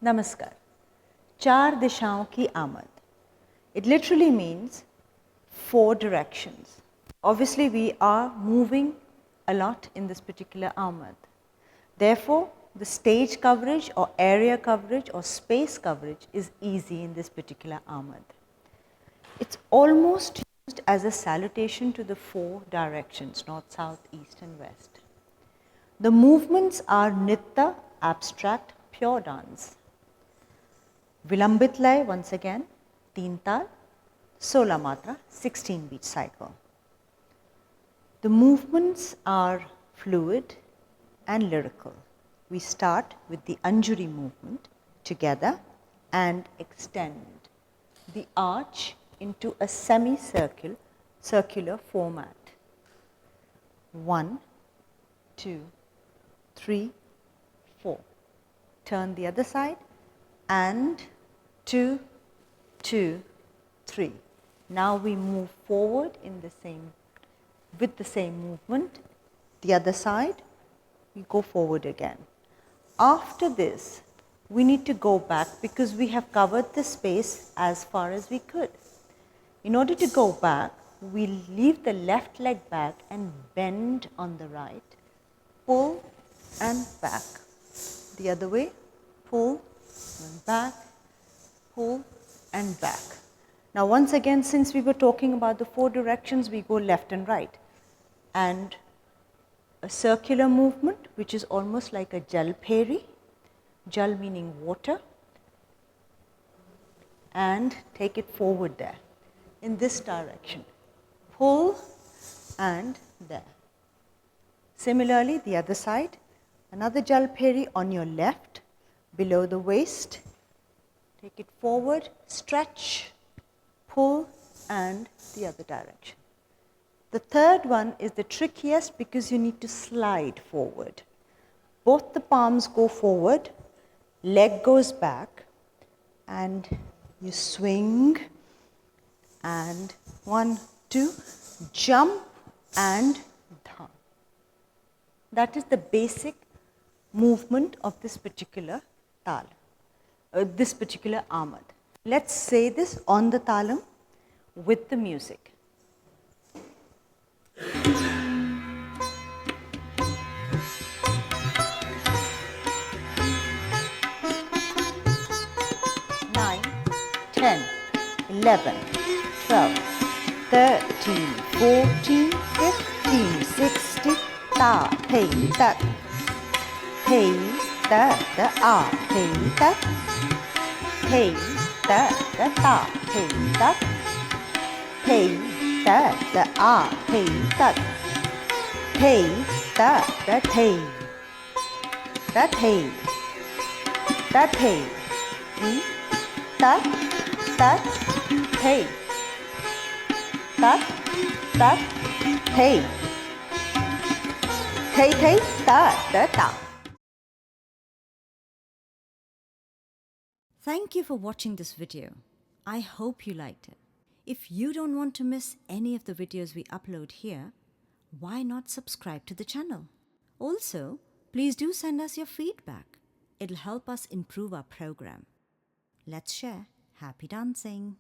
Namaskar. Chaar Dishaaon Ki Amad. It literally means 4 directions. Obviously, we are moving a lot in this particular Amad. Therefore, the stage coverage or area coverage or space coverage is easy in this particular Amad. It's almost used as a salutation to the 4 directions, north, south, east and west. The movements are Nritta, abstract, pure dance. Vilambit lay once again, 3 tal, 16 matra, 16 beat cycle. The movements are fluid and lyrical. We start with the Anjuri movement together and extend the arch into a circular format. 1, 2, 3, 4. Turn the other side and 2, 2, 3. Now we move forward with the same movement. The other side, we go forward again. After this, we need to go back because we have covered the space as far as we could. In order to go back, we leave the left leg back and bend on the right, pull and back. The other way, pull and back, pull and back. Now once again, since we were talking about the 4 directions, we go left and right. And a circular movement, which is almost like a jal pheri, jal meaning water, and take it forward there in this direction. Pull and there. Similarly, the other side, another jal pheri on your left, below the waist, take it forward, stretch, pull and the other direction. The third one is the trickiest because you need to slide forward. Both the palms go forward, leg goes back and you swing and 1, 2, jump and down. That is the basic movement of this particular tal, this particular Amad. Let's say this on the talam with the music. Nine, 10, 11, 12, 13, 14, 15, 16, ta, hey, tat, hey, ta, da, ah, hey, tat, hey, ta, da, ta, hey, tat, hey, ta, da, ah, hey, tat, hey, ta, da, hey, that hey, that hey, that, hey, that, hey, hey, da, da. Thank you for watching this video. I hope you liked it. If you don't want to miss any of the videos we upload here, why not subscribe to the channel? Also, please do send us your feedback. It'll help us improve our program. Let's share. Happy dancing!